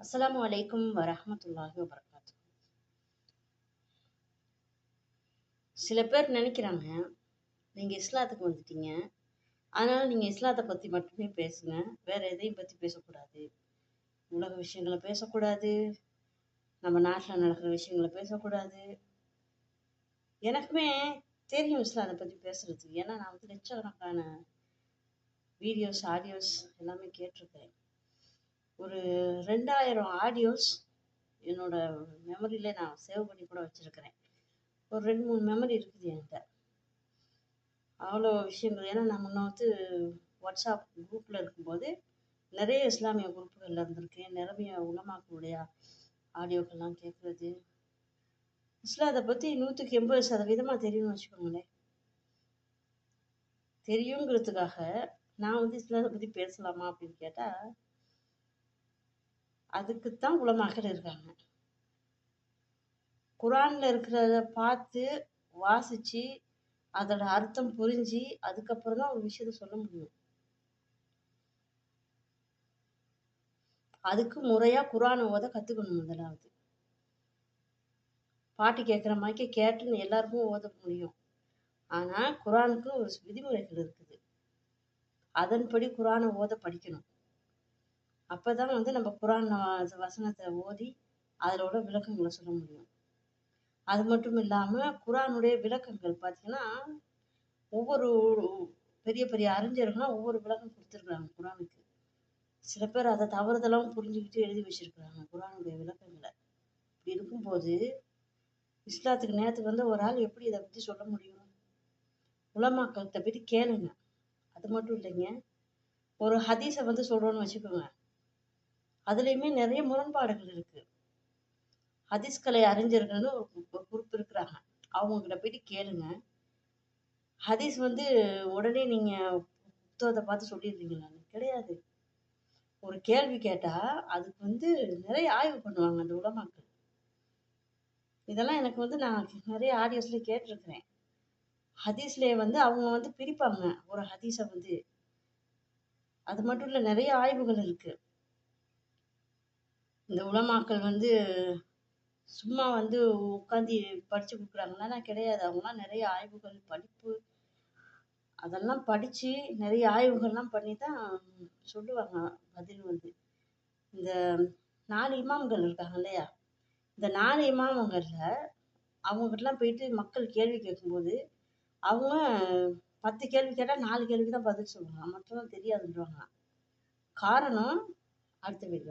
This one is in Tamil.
அஸ்ஸலாமு அலைக்கும் வரஹ்மத்துல்லாஹி வபரகாத்துஹு. சில பேர் நினைக்கிறாங்க, நீங்க இஸ்லாத்துக்கு வந்துட்டீங்க. அதனால நீங்க இஸ்லாத்த பத்தி மட்டுமே பேசுங்க. வேற எதையும் பத்தி பேசக்கூடாது. உலக விஷயங்கள பேசக்கூடாது. நம்ம நாட்டுல நடக்கிற விஷயங்கள பேசக்கூடாது. எனக்குமே தெரியும் இஸ்லாத்த பத்தி பேசுறதுக்கு. ஏன்னா நான் வந்து லட்சக்கணக்கான வீடியோஸ், ஆடியோஸ் எல்லாமே கேட்டிருக்கேன். ஒரு 2000 ஆடியோஸ் என்னோட மெமரியில நான் சேவ் பண்ணி கூட வச்சிருக்கிறேன். ஒரு 2, 3 மெமரி இருக்குது என்கிட்ட. அவ்வளோ விஷயங்கள். ஏன்னா நான் முன்ன வந்து வாட்ஸ்அப் குரூப்ல இருக்கும்போது நிறைய இஸ்லாமிய குரூப்புகள்ல இருந்திருக்கேன். நிறைய உலமாக்களுடைய ஆடியோக்கள்லாம் கேட்கறது. இஸ்லாத்தை பத்தி 180% தெரியும்னு வச்சுக்கோங்களேன். தெரியுங்கிறதுக்காக நான் வந்து இஸ்லாத்தை பத்தி பேசலாமா அப்படின்னு கேட்டா, அதுக்குத்தான் உலமாக்கள் இருக்காங்க. குரான்ல இருக்கிறத பார்த்து வாசிச்சு அதோட அர்த்தம் புரிஞ்சு அதுக்கப்புறம் தான் ஒரு விஷயத்த சொல்ல முடியும். அதுக்கு முறையா குரானை ஓத கத்துக்கணும் முதலாவது. பாட்டு கேட்குற மாதிரி கேட்டுன்னு எல்லாருக்கும் ஓத முடியும். ஆனா குரானுக்கு ஒரு விதிமுறைகள் இருக்குது. அதன்படி குரானை ஓத படிக்கணும். அப்பதான் வந்து நம்ம குரான் வசனத்தை ஓதி அதோட விளக்கங்களை சொல்ல முடியும். அது மட்டும் இல்லாம குரானுடைய விளக்கங்கள் பார்த்தீங்கன்னா, ஒவ்வொரு பெரிய பெரிய அறிஞர்களும் ஒவ்வொரு விளக்கம் கொடுத்துருக்குறாங்க குரானுக்கு. சில பேர் அதை தவறுதெல்லாம் புரிஞ்சுக்கிட்டு எழுதி வச்சிருக்கிறாங்க குரானுடைய விளக்கங்களை. இப்படி இருக்கும்போது இஸ்லாத்துக்கு நேரத்துக்கு வந்து ஒரு ஆள் எப்படி இதை பத்தி சொல்ல முடியும்? உலமாக்கள்கிட்ட போயிட்டு கேளுங்க. அது மட்டும் இல்லைங்க, ஒரு ஹதீஸை வந்து சொல்றோம்னு வச்சுக்கோங்க, அதுலயுமே நிறைய முரண்பாடுகள் இருக்கு. ஹதீஸ் கலை அறிஞர்கள்னு ஒரு குரூப் இருக்கிறாங்க. அவங்க கிட்ட போயிட்டு கேளுங்க. ஹதீஸ் வந்து உடனே நீங்க புத்தகத்தை பார்த்து சொல்லிடுறீங்களா? கிடையாது. ஒரு கேள்வி கேட்டா அதுக்கு வந்து நிறைய ஆய்வு பண்ணுவாங்க அந்த உலமாக்கள். இதெல்லாம் எனக்கு வந்து நான் நிறைய ஆடியோஸ்ல கேட்டிருக்கிறேன். ஹதீஸ்லயே வந்து அவங்க வந்து பிரிப்பாங்க ஒரு ஹதீஸை வந்து. அது மட்டும் இல்ல, நிறைய ஆய்வுகள் இருக்கு. இந்த உலமாக்கள் வந்து சும்மா வந்து உட்காந்து படிச்சு கொடுக்குறாங்கன்னா கிடையாது. அவங்கலாம் நிறைய ஆய்வுகள், படிப்பு அதெல்லாம் படிச்சு நிறைய ஆய்வுகள்லாம் பண்ணி தான் சொல்லுவாங்க பதில் வந்து. இந்த 4 இமாம்கள் இருக்காங்க இல்லையா? இந்த 4 இமாம்கள்ல அவங்ககிட்டலாம் போயிட்டு மக்கள் கேள்வி கேட்கும்போது அவங்க 10 கேள்வி கேட்டால் 4 கேள்விக்கு தான் பதில் சொல்லுவாங்க. மற்றெல்லாம் தெரியாதுன்றவாங்க. காரணம் அடுத்த வீடியோ.